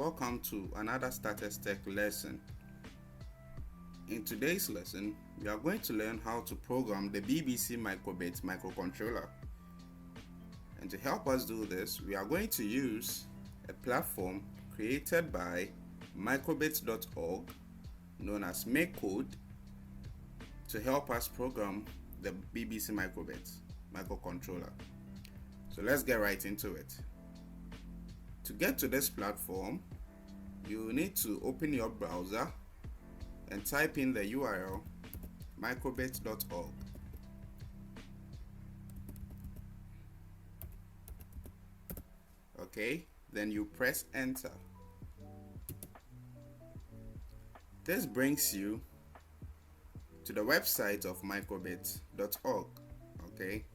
welcome to another Starters Tech lesson. In today's lesson, we are going to learn how to program the BBC microbit microcontroller. And to help us do this, we are going to use a platform created by microbit.org known as MakeCode to help us program the BBC microbit microcontroller. So let's get right into it. To get to this platform, you need to open your browser and type in the URL microbit.org. Okay, then you press enter. This brings you to the website of microbit.org. Okay,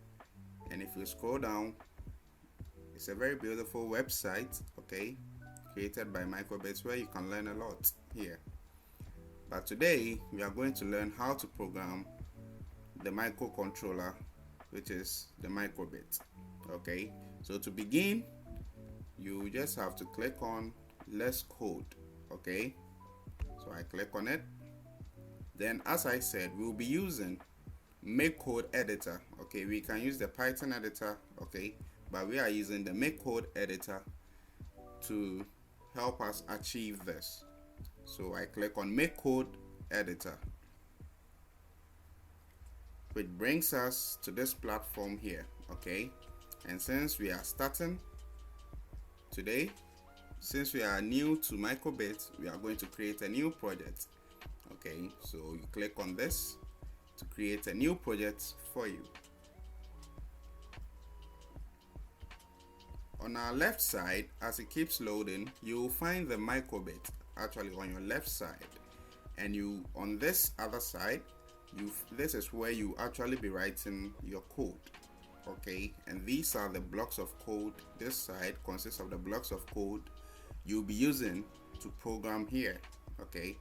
and if you scroll down, it's a very beautiful website, okay, created by Microbit, where you can learn a lot here. But today we are going to learn how to program the microcontroller, which is the microbit. Okay, so to begin, you just have to click on let's code. Okay, so I click on it. Then, as I said, we'll be using MakeCode editor. Okay, we can use the Python editor, okay, but we are using the MakeCode editor to help us achieve this. So I click on MakeCode editor, which brings us to this platform here. Okay, and since we are starting today, since we are new to microbit, we are going to create a new project. Okay, so you click on this to create a new project for you. On our left side, as it keeps loading, you will find the microbit actually on your left side, and you on this other side, this is where you actually be writing your code. Okay, and these are the blocks of code. This side consists of the blocks of code you'll be using to program here. Okay,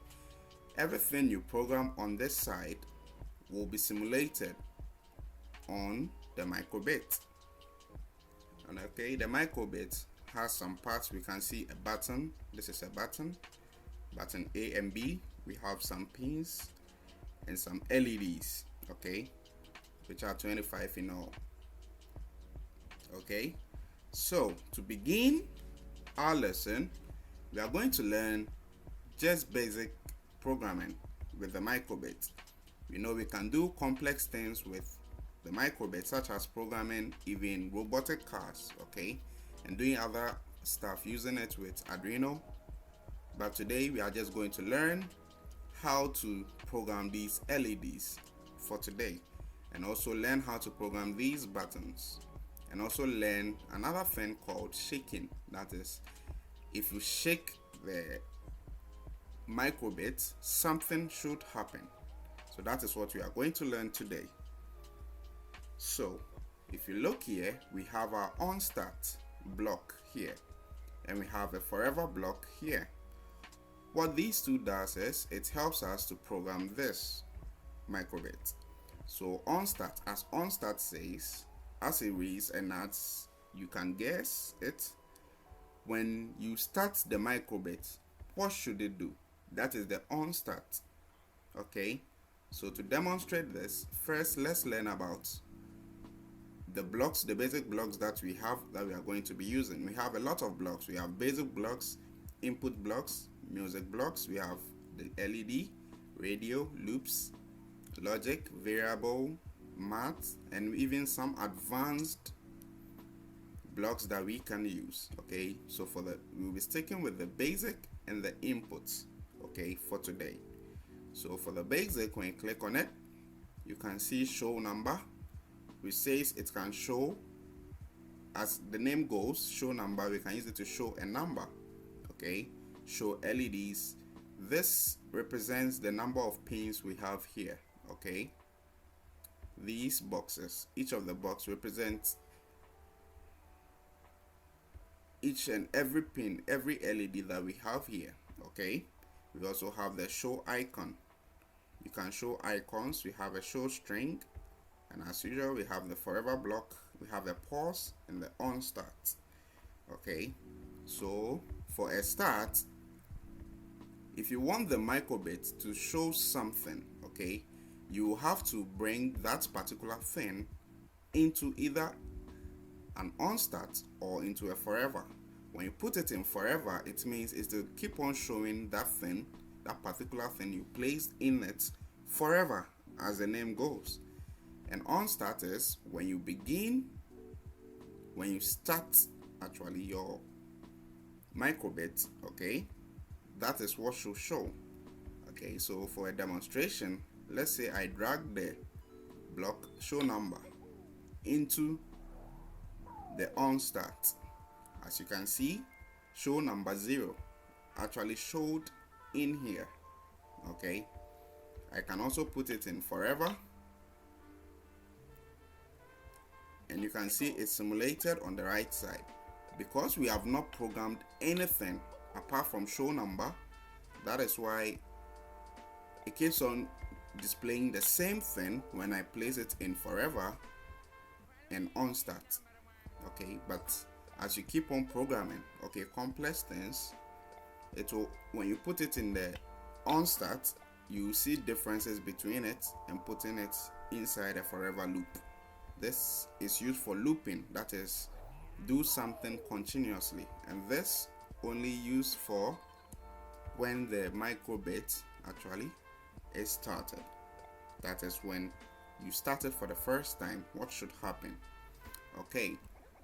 everything you program on this side will be simulated on the microbit. And okay, the microbit has some parts. We can see a button. This is a button A and B. We have some pins and some LEDs, okay, which are 25 in all. Okay, so to begin our lesson, we are going to learn just basic programming with the microbit. We know we can do complex things with the microbit, such as programming even robotic cars, okay, and doing other stuff using it with Arduino. But today we are just going to learn how to program these LEDs for today, and also learn how to program these buttons, and also learn another thing called shaking. That is, if you shake the microbit, something should happen. So that is what we are going to learn today. So if you look here, we have our onStart block here, and we have a forever block here. What these two does is it helps us to program this microbit. So onStart, as onStart says, as it reads, and as you can guess it, when you start the microbit, what should it do? That is the onStart. Okay, so to demonstrate this, first let's learn about the blocks, the basic blocks that we have, that we are going to be using. We have a lot of blocks. We have basic blocks, input blocks, music blocks. We have the LED, radio, loops, logic, variable, math, and even some advanced blocks that we can use. Okay, so we'll be sticking with the basic and the inputs, okay, for today. So for the basic, when you click on it, you can see show number, which says it can show, as the name goes, show number. We can use it to show a number. Okay, show LEDs. This represents the number of pins we have here. Okay, these boxes, each of the box represents each and every pin, every LED that we have here. Okay, we also have the show icon. You can show icons. We have a show string, and as usual, we have the forever block, we have the pause, and the onStart. Okay, so for a start, if you want the microbit to show something, okay, you have to bring that particular thing into either an onStart or into a forever. When you put it in forever, it means it's to keep on showing that thing, that particular thing you placed in it forever, as the name goes. And onStart is when you start actually your microbit, okay, that is what should show. Okay, so for a demonstration, let's say I drag the block show number into the onStart. As you can see, show number 0 actually showed in here. Okay, I can also put it in forever, and you can see it's simulated on the right side. Because we have not programmed anything apart from show number, that is why it keeps on displaying the same thing when I place it in forever and onStart. Okay, but as you keep on programming, okay, complex things, it will, when you put it in the onStart, you see differences between it and putting it inside a forever loop. This is used for looping, that is, do something continuously, and this only used for when the microbit actually is started. That is when you started for the first time, what should happen. Okay,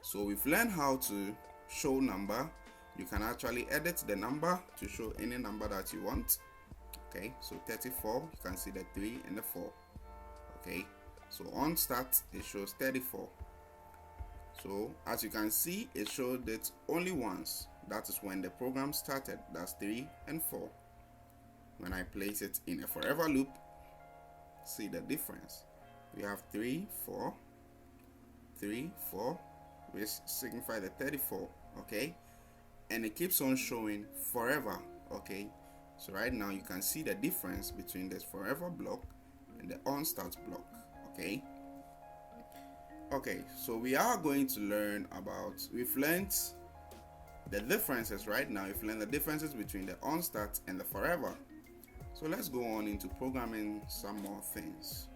so we've learned how to show number. You can actually edit the number to show any number that you want. Okay, so 34, you can see the 3 and the 4. Okay, so on start it shows 34. So as you can see, it showed it only once. That is when the program started. That's 3 and 4. When I place it in a forever loop, see the difference. We have 3, 4, 3, 4, which signify the 34. Okay, and it keeps on showing forever. Okay, so right now you can see the difference between this forever block and the onStart block. Okay, so we are going to learn about, we've learned the differences right now. We've learned the differences between the onStart and the forever. So let's go on into programming some more things.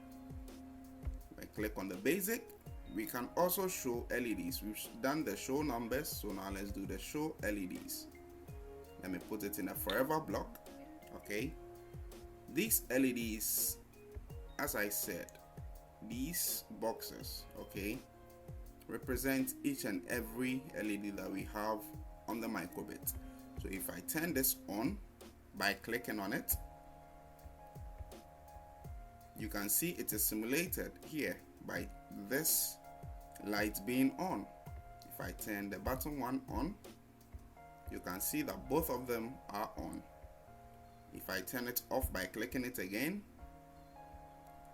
I click on the basic. We can also show LEDs. We've done the show numbers, so now let's do the show LEDs. Let me put it in a forever block. Okay, these LEDs, as I said, these boxes, okay, represent each and every LED that we have on the microbit. So if I turn this on by clicking on it, you can see it is simulated here by this light being on. If I turn the button one on, you can see that both of them are on. If I turn it off by clicking it again,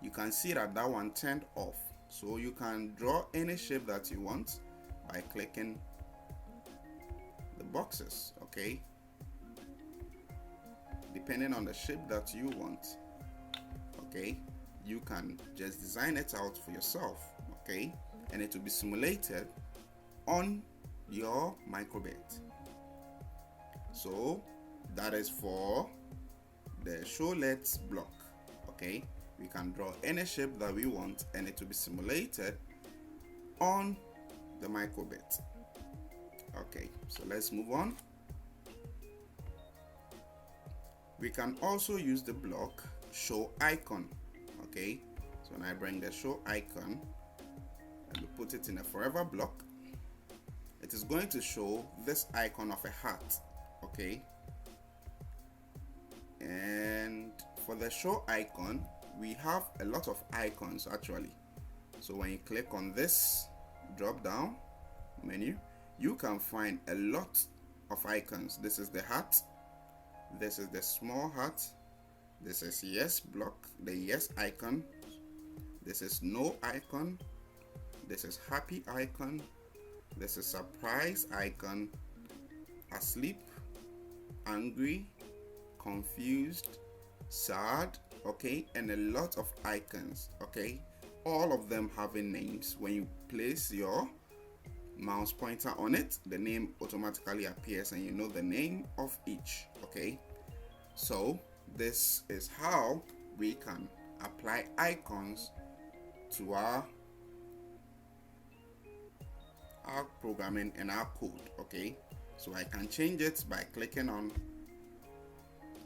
you can see that that one turned off. So you can draw any shape that you want by clicking the boxes, okay, depending on the shape that you want. Okay, you can just design it out for yourself, okay, and it will be simulated on your microbit. So that is for the show LEDs block. Okay, we can draw any shape that we want and it will be simulated on the microbit. Okay, so let's move on. We can also use the block show icon. Okay, so when I bring the show icon and we put it in a forever block, it is going to show this icon of a hat. Okay, and for the show icon, we have a lot of icons actually. So when you click on this drop down menu, you can find a lot of icons. This is the hat, this is the small hat, this is yes block, the yes icon, this is no icon, this is happy icon, this is surprise icon, asleep, angry, confused, sad, okay, and a lot of icons. Okay, all of them having names. When you place your mouse pointer on it, the name automatically appears and you know the name of each. Okay, so this is how we can apply icons to our programming and our code. Okay, so I can change it by clicking on,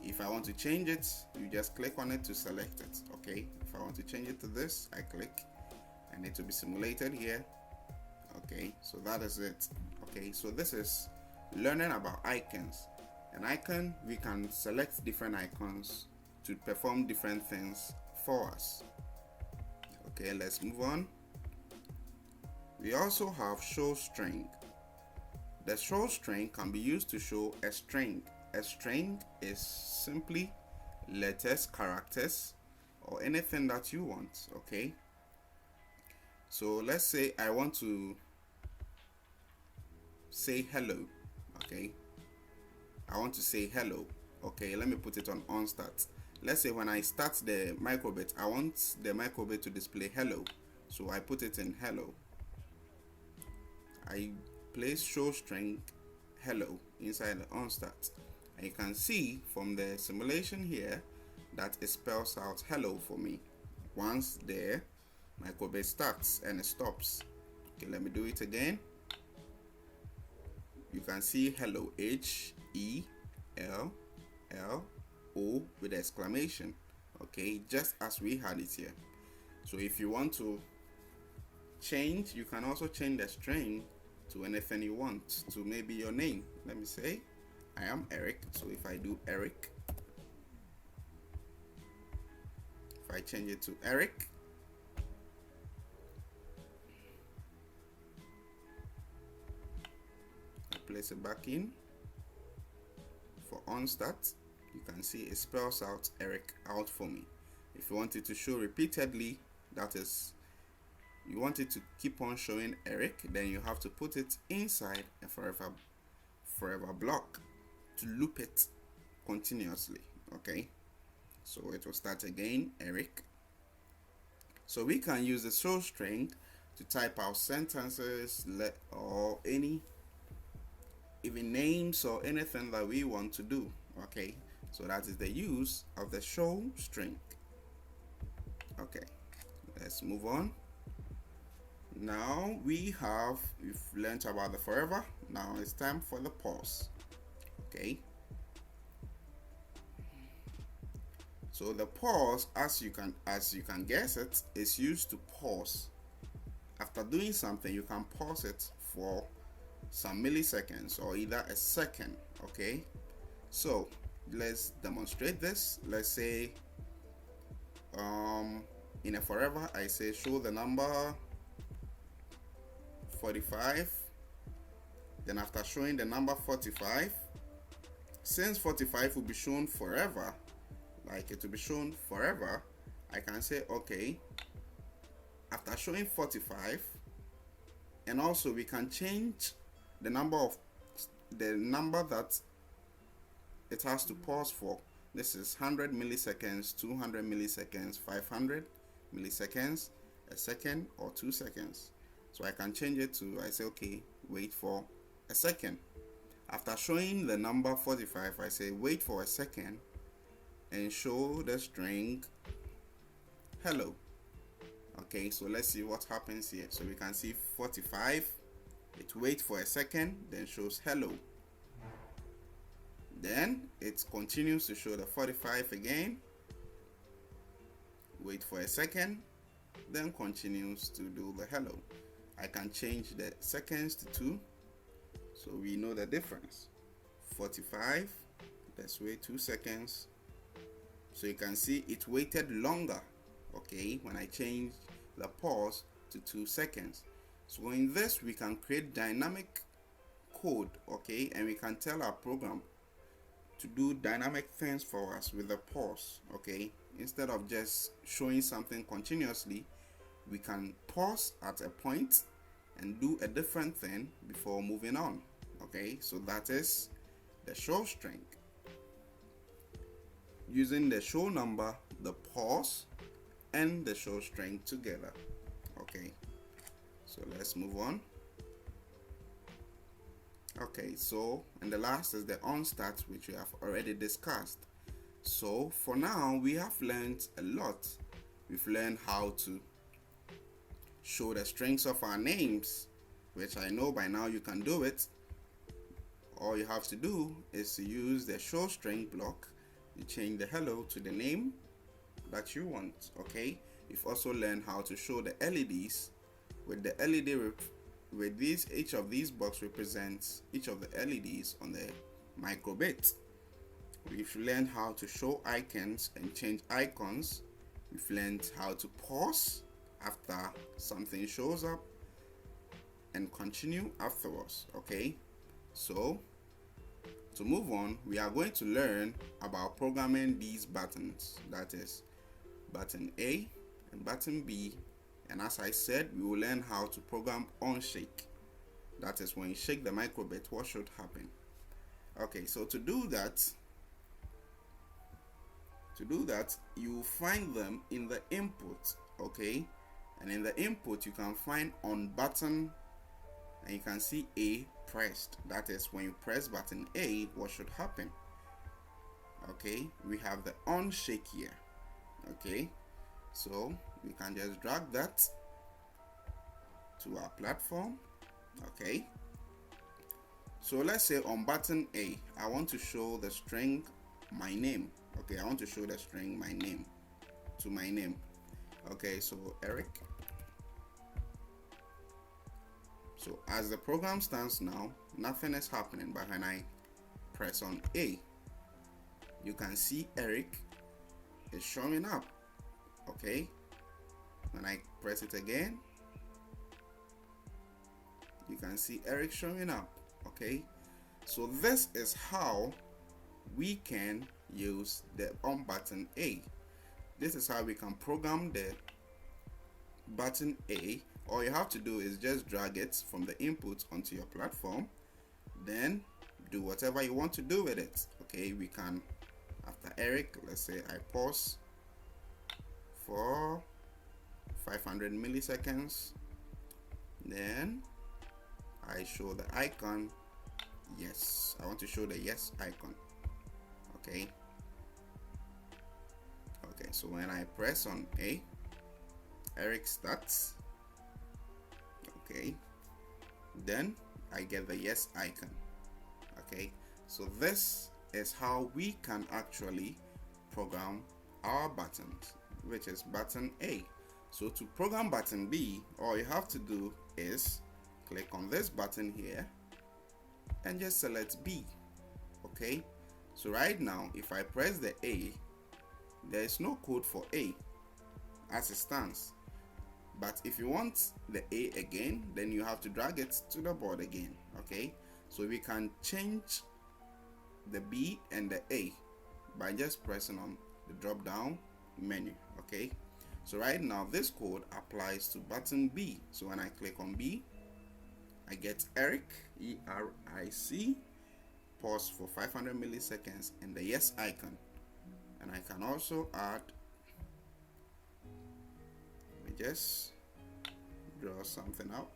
if I want to change it, you just click on it to select it. Okay, if I want to change it to this, I click and it will be simulated here. Okay, so that is it. Okay, so this is learning about icons. An icon, we can select different icons to perform different things for us. Okay, let's move on. We also have show string. The show string can be used to show a string. A string is simply letters, characters, or anything that you want. Okay, so let's say I want to say hello. Okay, I want to say hello. Okay, let me put it on start. Let's say when I start the microbit, I want the microbit to display hello, so I put it in hello. I place show string hello inside the onStart, and you can see from the simulation here that it spells out hello for me once the microbit starts and it stops. Okay, let me do it again. You can see hello, HELLO with exclamation. Okay, just as we had it here. So if you want to change, you can also change the string to anything you want, to maybe your name. Let me say I am Eric, so if I do Eric, if I change it to Eric, I place it back in for onStart, you can see it spells out Eric out for me. If you want it to show repeatedly, that is, you want it to keep on showing Eric, then you have to put it inside a forever block to loop it continuously. Okay, so it will start again, Eric. So we can use the show string to type out sentences or any even names or anything that we want to do. Okay, so that is the use of the show string. Okay, let's move on. Now we've learned about the forever. Now it's time for the pause. Okay, so the pause, as you can guess it, is used to pause. After doing something, you can pause it for some milliseconds or either a second. Okay, so let's demonstrate this. Let's say in a forever, I say show the number 45. Then after showing the number 45, since 45 will be shown forever, like it will be shown forever, I can say okay, after showing 45, and also we can change the number that it has to pause for. This is 100 milliseconds, 200 milliseconds, 500 milliseconds, a second, or 2 seconds. So I can change it to, I say okay, wait for a second. After showing the number 45, I say wait for a second and show the string hello. Okay, so let's see what happens here. So we can see 45, it waits for a second, then shows hello. Then it continues to show the 45 again, wait for a second, then continues to do the hello. I can change the seconds to 2, so we know the difference. 45, let's wait 2 seconds. So you can see it waited longer, okay, when I changed the pause to 2 seconds. So in this, we can create dynamic code, okay, and we can tell our program to do dynamic things for us with the pause. Okay, instead of just showing something continuously, we can pause at a point and do a different thing before moving on. Okay, so that is the show string, using the show number, the pause, and the show string together. Okay, so let's move on. Okay, so and the last is the onStart, which we have already discussed. So for now we have learned a lot. We've learned how to show the strings of our names, which I know by now you can do it. All you have to do is to use the show string block. You change the hello to the name that you want. Okay, we've also learned how to show the LEDs with the LED with these. Each of these boxes represents each of the LEDs on the microbit. We've learned how to show icons and change icons. We've learned how to pause after something shows up and continue afterwards. Okay, so to move on, we are going to learn about programming these buttons, that is button A and button B. And as I said, we will learn how to program on shake. That is when you shake the microbit, what should happen. Okay, so to do that, you find them in the input. Okay, and in the input you can find on button, and you can see A pressed. That is when you press button A, what should happen. Okay, we have the on shake here. Okay, so we can just drag that to our platform. Okay, so let's say on button A, I want to show the string my name. Okay, I want to show the string my name to my name. Okay, so Eric. So as the program stands now, nothing is happening, but when I press on A, you can see Eric is showing up. Okay, when I press it again, you can see Eric showing up. Okay, so this is how we can use the on button A. This is how we can program the button A. All you have to do is just drag it from the input onto your platform, then do whatever you want to do with it. Okay, we can, after Eric, let's say I pause for 500 milliseconds, then I show the icon yes. I want to show the yes icon. Okay, so when I press on A, Eric starts. Okay, then I get the yes icon. Okay, so this is how we can actually program our buttons, which is button A. So to program button B, all you have to do is click on this button here and just select B. Okay, so right now if I press the A, there is no code for A as it stands. But if you want the A again, then you have to drag it to the board again. Okay, so we can change the B and the A by just pressing on the drop down menu. Okay, so right now this code applies to button B. So when I click on B, I get Eric, ERIC, pause for 500 milliseconds, and the yes icon. And I can also add, let me just draw something out.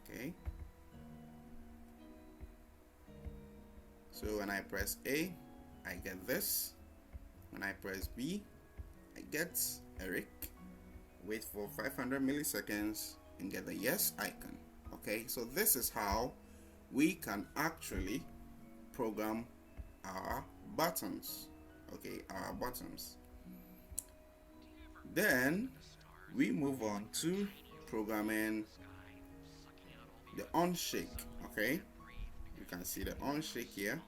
Okay, so when I press A, I get this. When I press B, I get Eric, wait for 500 milliseconds and get the yes icon. Okay, so this is how we can actually program our buttons. Okay, our buttons. Then we move on to programming the on shake. Okay, you can see the on shake here.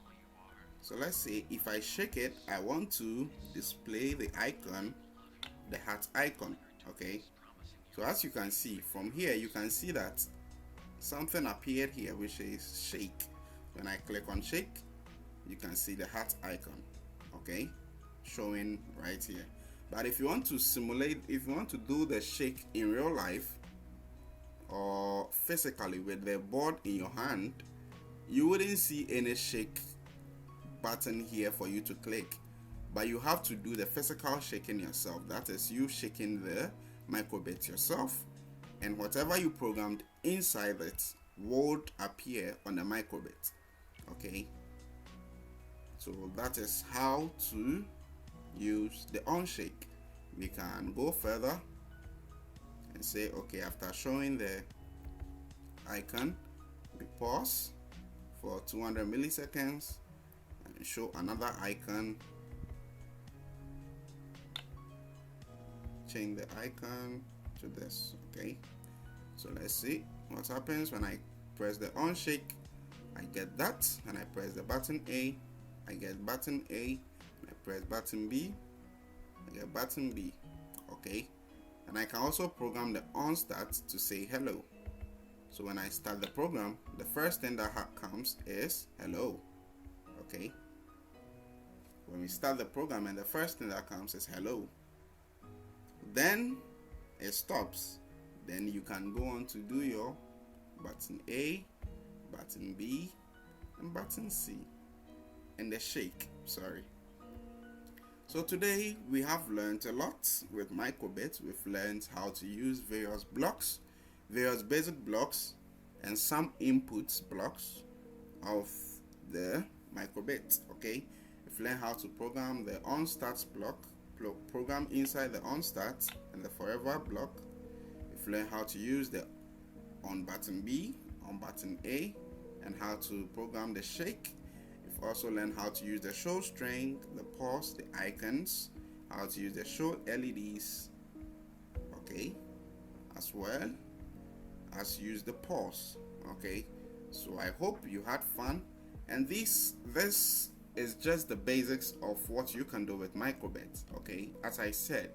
So let's say if I shake it, I want to display the icon, the heart icon. Okay, so as you can see from here, you can see that something appeared here which is shake. When I click on shake, you can see the heart icon. Okay, showing right here. But if you want to simulate, if you want to do the shake in real life or physically with the board in your hand, you wouldn't see any shake button here for you to click, but you have to do the physical shaking yourself. That is you shaking the microbit yourself and whatever you programmed inside it would appear on the microbit. Okay, so that is how to use the unshake. We can go further and say, okay, after showing the icon, we pause for 200 milliseconds and show another icon. Change the icon to this. Okay, so let's see what happens when I press the unshake. I get that, and I press the button A, I get button A, and I press button B, I get button B. Okay, and I can also program the onStart to say hello. So when I start the program, the first thing that comes is hello. Okay, when we start the program, and the first thing that comes is hello, then it stops. Then you can go on to do your button A, button B, and button C, and the shake. Sorry. So today we have learned a lot with microbit. We've learned how to use various blocks, various basic blocks, and some input blocks of the microbit. Okay, we've learned how to program the onStart block, program inside the onStart and the forever block. We've learned how to use the on button B, on button A, and how to program the shake. We've also learned how to use the show string, the pause, the icons, how to use the show LEDs, okay, as well as use the pause. Okay, so I hope you had fun, and this is just the basics of what you can do with microbit. Okay, as I said,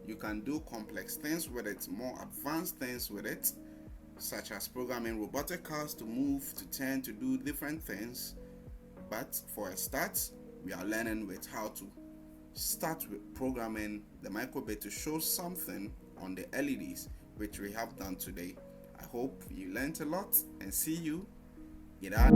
you can do complex things with it, more advanced things with it, such as programming robotic cars to move, to turn, to do different things. But for a start, we are learning with how to start with programming the microbit to show something on the LEDs, which we have done today. I hope you learned a lot, and see you in our